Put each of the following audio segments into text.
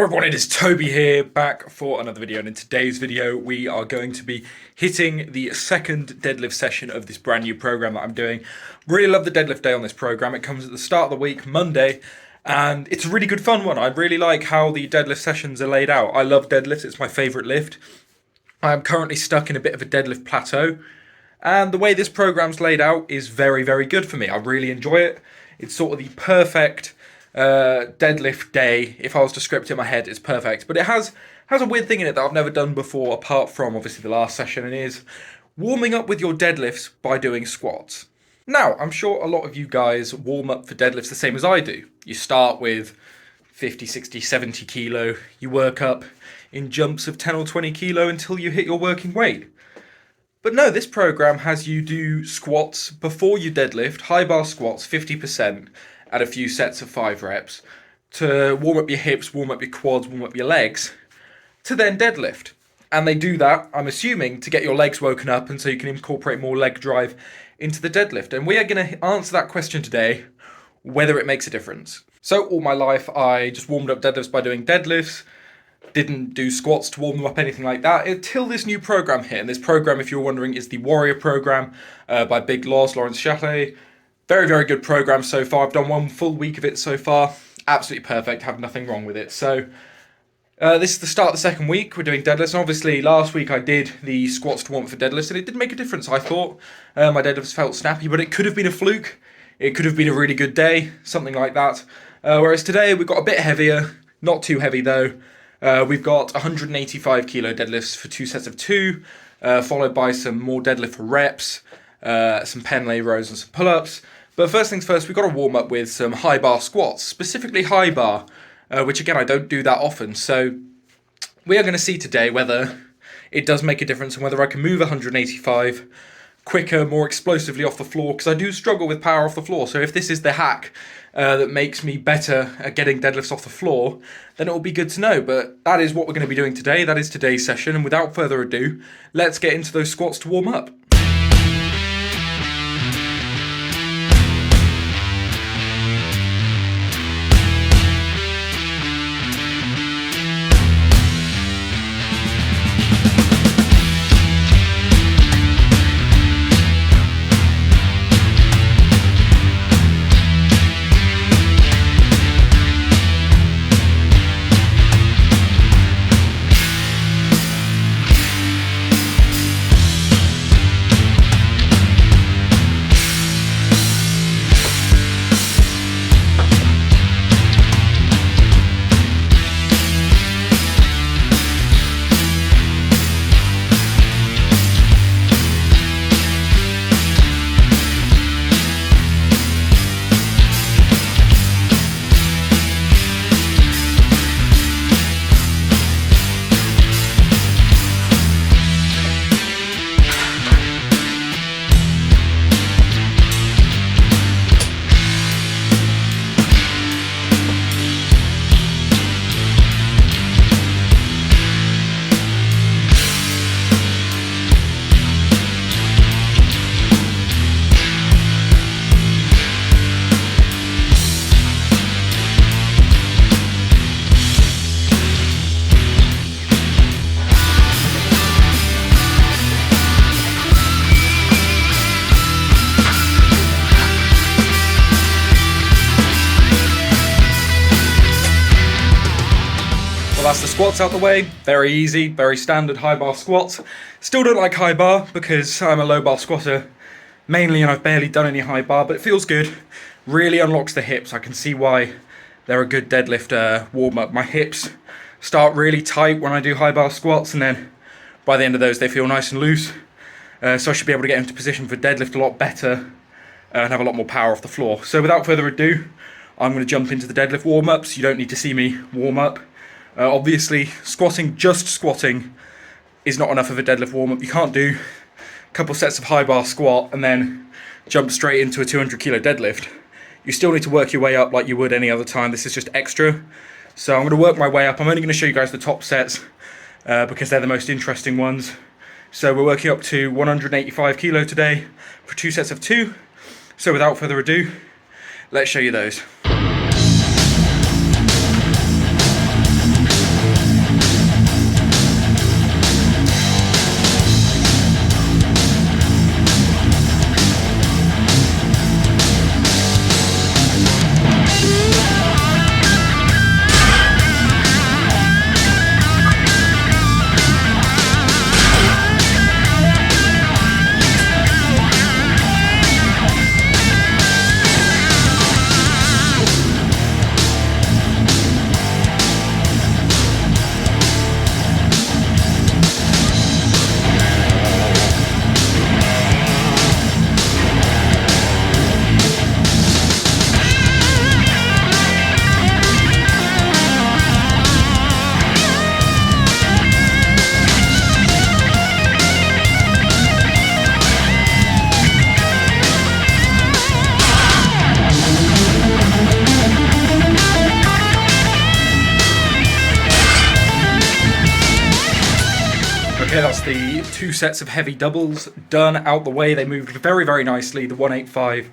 everyone, it is Toby here, back for another video, and in today's video we are going to be hitting the second deadlift session of this brand new program that I'm doing. Really love the deadlift day on this program. It comes at the start of the week, Monday, and it's a really good fun one. I really like how the deadlift sessions are laid out. I love deadlifts, it's my favourite lift. I'm currently stuck in a bit of a deadlift plateau, and the way this program's laid out is very, very good for me. I really enjoy it. It's sort of the perfect deadlift day. If I was to script it in my head, it's perfect. But it has a weird thing in it that I've never done before, apart from obviously the last session, and is warming up with your deadlifts by doing squats. Now, I'm sure a lot of you guys warm up for deadlifts the same as I do. You start with 50, 60, 70 kilo. You work up in jumps of 10 or 20 kilo until you hit your working weight. But no, this program has you do squats before you deadlift, high bar squats, 50%, at a few sets of 5 reps, to warm up your hips, warm up your quads, warm up your legs, to then deadlift. And they do that, I'm assuming, to get your legs woken up and so you can incorporate more leg drive into the deadlift. And we are going to answer that question today, whether it makes a difference. So all my life I just warmed up deadlifts by doing deadlifts, didn't do squats to warm them up, anything like that, until this new program hit. And this program, if you're wondering, is the Warrior program by Big Loz, Lawrence Châtelet. Very, very good program so far. I've done one full week of it so far. Absolutely perfect, have nothing wrong with it. So this is the start of the second week. We're doing deadlifts. And obviously last week I did the squats to warm up for deadlifts, and it did make a difference, I thought. My deadlifts felt snappy, but it could have been a fluke. It could have been a really good day, something like that. Whereas today we've got a bit heavier, not too heavy though. We've got 185 kilo deadlifts for 2 sets of 2, followed by some more deadlift for reps, some pen lay rows and some pull-ups. But first things first, we've got to warm up with some high bar squats, specifically high bar, which again I don't do that often. So we are going to see today whether it does make a difference and whether I can move 185 quicker, more explosively off the floor, because I do struggle with power off the floor. So if this is the hack that makes me better at getting deadlifts off the floor, then it will be good to know. But that is what we're going to be doing today. That is today's session. And without further ado, let's get into those squats to warm up. That's the squats out the way. Very easy, very standard high bar squats. Still don't like high bar because I'm a low bar squatter mainly, and I've barely done any high bar, but it feels good. Really unlocks the hips. I can see why they're a good deadlift warm up. My hips start really tight when I do high bar squats, and then by the end of those they feel nice and loose. So I should be able to get into position for deadlift a lot better and have a lot more power off the floor. So without further ado, I'm going to jump into the deadlift warm ups. You don't need to see me warm up. Obviously, just squatting is not enough of a deadlift warm-up. You can't do a couple sets of high bar squat and then jump straight into a 200 kilo deadlift. You still need to work your way up like you would any other time. This is just extra. So I'm going to work my way up. I'm only going to show you guys the top sets because they're the most interesting ones. So we're working up to 185 kilo today for 2 sets of 2. So without further ado, let's show you those. Okay, that's the 2 sets of heavy doubles done, out the way. They moved very, very nicely. The 185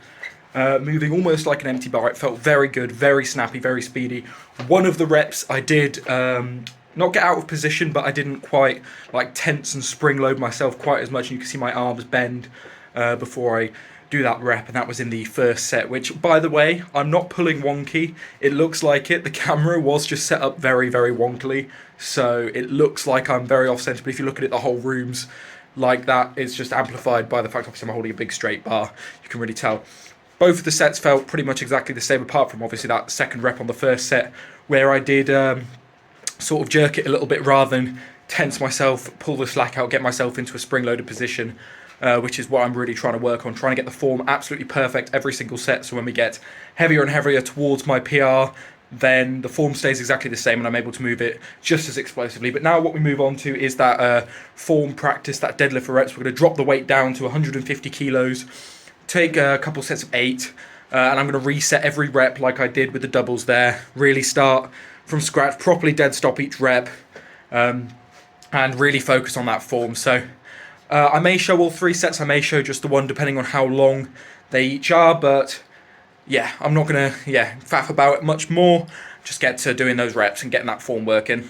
moving almost like an empty bar. It felt very good, very snappy, very speedy. One of the reps I did not get out of position, but I didn't quite like tense and spring load myself quite as much. You can see my arms bend before I do that rep, and that was in the first set, which, by the way, I'm not pulling wonky. It looks like it. The camera was just set up very, very wonkily, so it looks like I'm very off-center, but if you look at it, the whole room's like that. It's just amplified by the fact obviously I'm holding a big straight bar. You can really tell. Both of the sets felt pretty much exactly the same, apart from obviously that second rep on the first set, where I did sort of jerk it a little bit rather than tense myself, pull the slack out, get myself into a spring-loaded position. Which is what I'm really trying to work on, trying to get the form absolutely perfect every single set, so when we get heavier and heavier towards my PR, then the form stays exactly the same and I'm able to move it just as explosively. But now what we move on to is that form practice, that deadlift for reps. We're going to drop the weight down to 150 kilos, take a couple sets of 8, and I'm going to reset every rep like I did with the doubles there, really start from scratch, properly dead stop each rep, and really focus on that form. So I may show all 3 sets, I may show just the one, depending on how long they each are, but yeah, I'm not going to faff about it much more, just get to doing those reps and getting that form working.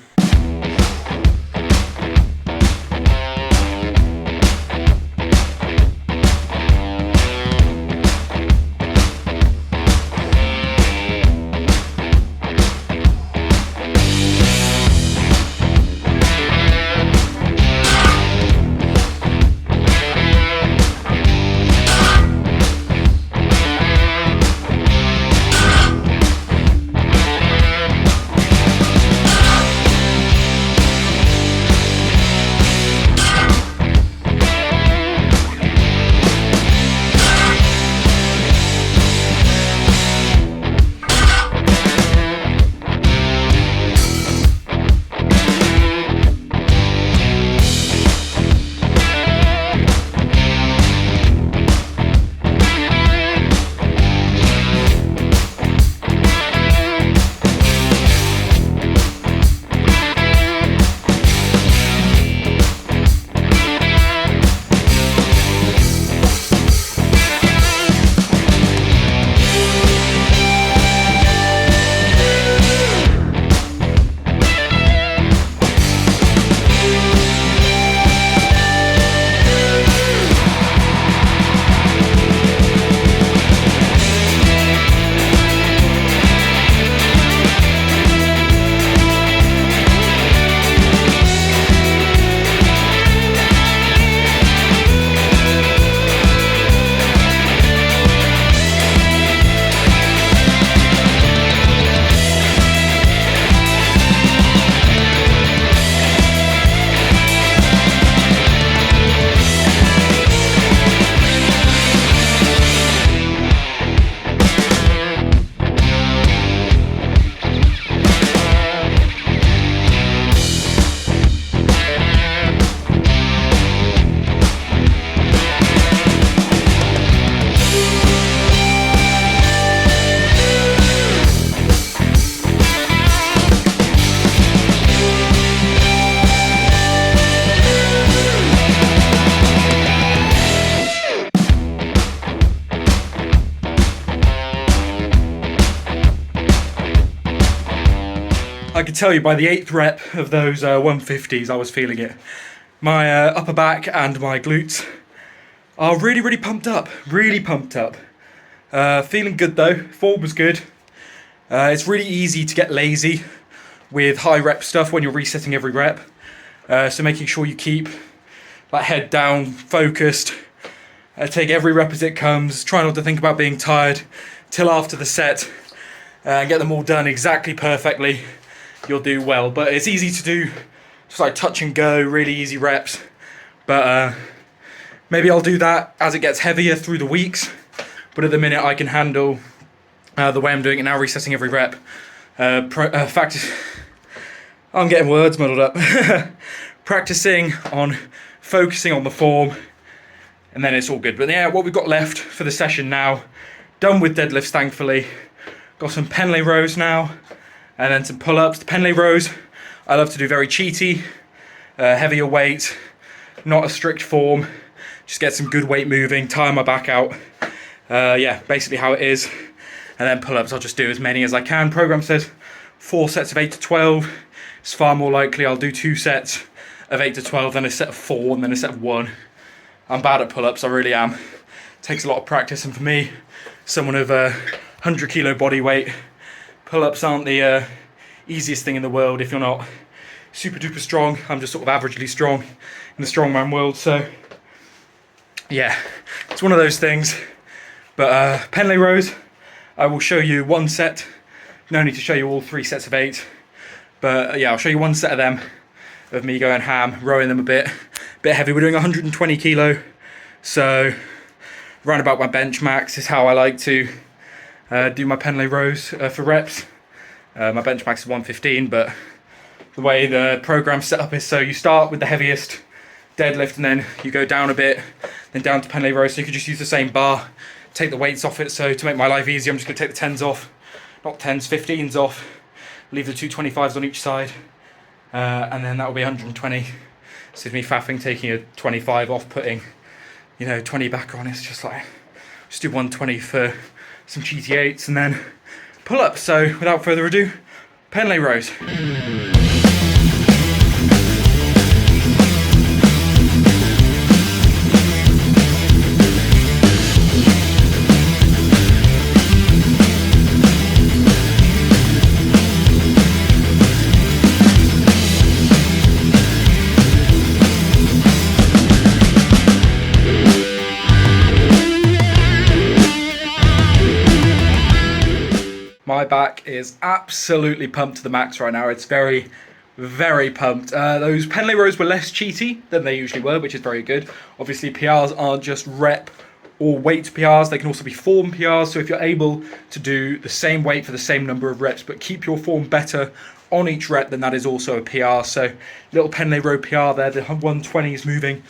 I could tell you by the 8th rep of those 150s, I was feeling it. My upper back and my glutes are really, really pumped up. Really pumped up. Feeling good though. Form was good. It's really easy to get lazy with high rep stuff when you're resetting every rep. So making sure you keep that head down, focused. Take every rep as it comes. Try not to think about being tired till after the set. And get them all done exactly perfectly. You'll do well. But it's easy to do, just like touch and go, really easy reps. But maybe I'll do that as it gets heavier through the weeks. But at the minute I can handle the way I'm doing it now, resetting every rep. I'm getting words muddled up. Practicing on focusing on the form, and then it's all good. But yeah, what we've got left for the session now, done with deadlifts thankfully. Got some Penlay rows now, and then some pull-ups. The Penlay rows I love to do very cheaty, heavier weight, not a strict form, just get some good weight moving, tire my back out. Yeah, basically how it is. And then pull-ups, I'll just do as many as I can. Program says 4 sets of 8 to 12. It's far more likely I'll do 2 sets of 8 to 12 than a set of 4 and then a set of 1. I'm bad at pull-ups, I really am. It takes a lot of practice, and for me, someone of 100 kilo body weight, pull-ups aren't the easiest thing in the world if you're not super duper strong. I'm just sort of averagely strong in the strongman world, so yeah, it's one of those things. But Penley rows, I will show you 1 set. No need to show you all 3 sets of 8, but yeah, I'll show you 1 set of them, of me going ham, rowing them a bit heavy. We're doing 120 kilo, so round about my bench max is how I like to do my Penley rows for reps. My bench max is 115, but the way the program's set up is so you start with the heaviest deadlift and then you go down a bit, then down to Penley rows, so you could just use the same bar, take the weights off it. So to make my life easier, I'm just going to take the 10s off, not 10s, 15s off, leave the 2 25s on each side, and then that will be 120. So it's me faffing, taking a 25 off, putting, you know, 20 back on. It's just like, just do 120 for some cheaty 8s and then pull up. So without further ado, Penley rows. My back is absolutely pumped to the max right now. It's very, very pumped. Those Penley rows were less cheaty than they usually were, which is very good. Obviously, PRs aren't just rep or weight PRs. They can also be form PRs. So if you're able to do the same weight for the same number of reps, but keep your form better on each rep, then that is also a PR. So little Penley row PR there. The 120 is moving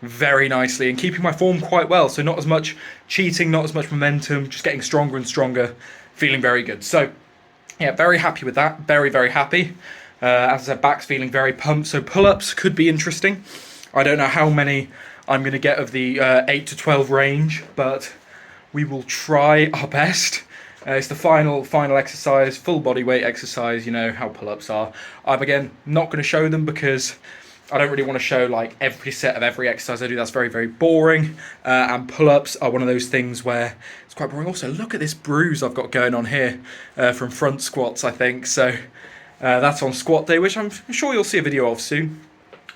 very nicely and keeping my form quite well. So not as much cheating, not as much momentum, just getting stronger and stronger. Feeling very good. So yeah, very happy with that. Very, very happy. As I said, back's feeling very pumped. So pull-ups could be interesting. I don't know how many I'm going to get of the 8 to 12 range, but we will try our best. It's the final exercise, full body weight exercise. You know how pull-ups are. I'm again not going to show them because I don't really want to show like every set of every exercise I do. That's very, very boring. And pull-ups are one of those things where it's quite boring. Also, look at this bruise I've got going on here from front squats, I think. So that's on squat day, which I'm sure you'll see a video of soon.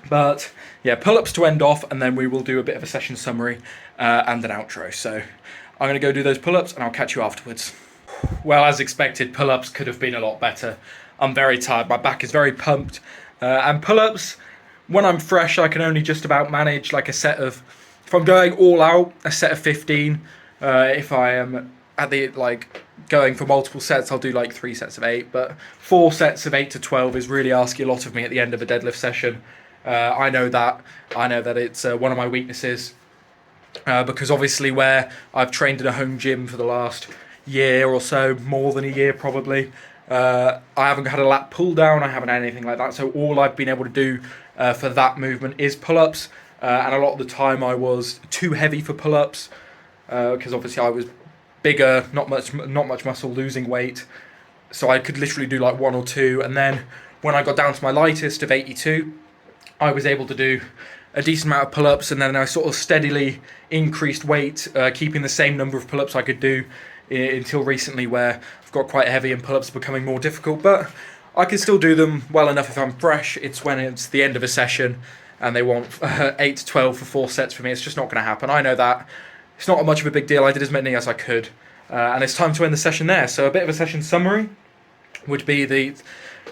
But yeah, pull-ups to end off, and then we will do a bit of a session summary and an outro. So I'm going to go do those pull-ups and I'll catch you afterwards. Well, as expected, pull-ups could have been a lot better. I'm very tired. My back is very pumped. And pull-ups, when I'm fresh, I can only just about manage like a set of, if I'm going all out, a set of 15. If I am at the, like, going for multiple sets, I'll do like 3 sets of 8. But 4 sets of 8 to 12 is really asking a lot of me at the end of a deadlift session. I know that it's one of my weaknesses. Because obviously where I've trained in a home gym for the last year or so, more than a year probably, I haven't had a lat pull down, I haven't had anything like that. So all I've been able to do for that movement is pull-ups, and a lot of the time I was too heavy for pull-ups because obviously I was bigger, not much muscle, losing weight, so I could literally do like 1 or 2. And then when I got down to my lightest of 82, I was able to do a decent amount of pull-ups, and then I sort of steadily increased weight, keeping the same number of pull-ups I could do until recently, where I've got quite heavy and pull-ups becoming more difficult, but I can still do them well enough if I'm fresh. It's when it's the end of a session and they want 8 to 12 for 4 sets for me. It's just not going to happen. I know that. It's not much of a big deal. I did as many as I could. And it's time to end the session there. So a bit of a session summary would be the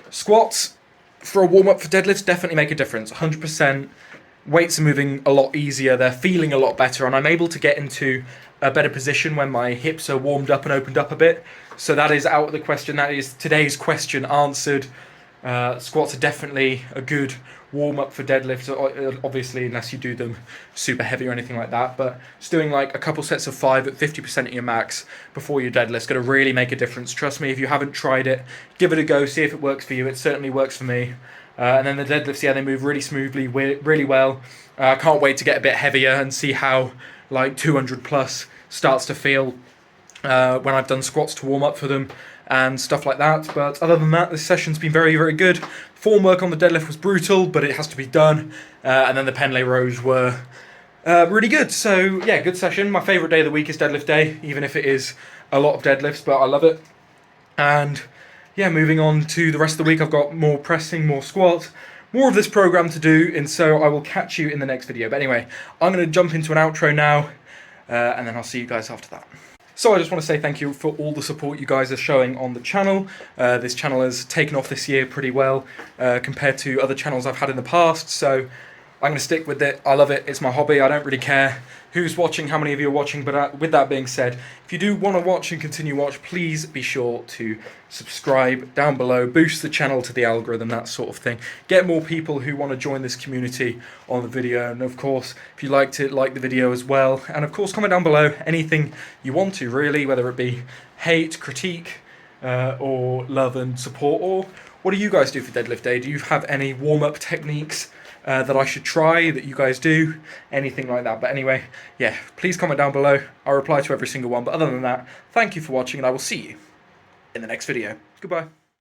squats for a warm-up for deadlifts definitely make a difference. 100%. Weights are moving a lot easier. They're feeling a lot better. And I'm able to get into a better position when my hips are warmed up and opened up a bit. So that is out of the question. That is today's question answered. Squats are definitely a good warm-up for deadlifts, obviously, unless you do them super heavy or anything like that. But just doing like a couple sets of 5 at 50% of your max before your deadlift is going to really make a difference. Trust me, if you haven't tried it, give it a go, see if it works for you. It certainly works for me. And then the deadlifts, yeah, they move really smoothly, really well. I can't wait to get a bit heavier and see how like 200 plus starts to feel when I've done squats to warm up for them and stuff like that. But other than that, this session's been very, very good. Form work on the deadlift was brutal, but it has to be done. And then the Pendlay rows were really good. So yeah, good session. My favourite day of the week is deadlift day, even if it is a lot of deadlifts, but I love it. And yeah, moving on to the rest of the week, I've got more pressing, more squats, more of this program to do, and so I will catch you in the next video. But anyway, I'm going to jump into an outro now, and then I'll see you guys after that. So I just want to say thank you for all the support you guys are showing on the channel. This channel has taken off this year pretty well compared to other channels I've had in the past, so I'm going to stick with it. I love it. It's my hobby. I don't really care who's watching, how many of you are watching, but with that being said, if you do want to watch and continue watch, please be sure to subscribe down below, boost the channel to the algorithm, that sort of thing. Get more people who want to join this community on the video, and of course, if you liked it, like the video as well, and of course, comment down below anything you want to, really, whether it be hate, critique, or love and support, or what do you guys do for deadlift day? Do you have any warm-up techniques that I should try, that you guys do, anything like that? But anyway, yeah, please comment down below. I'll reply to every single one. But other than that, thank you for watching, and I will see you in the next video. Goodbye.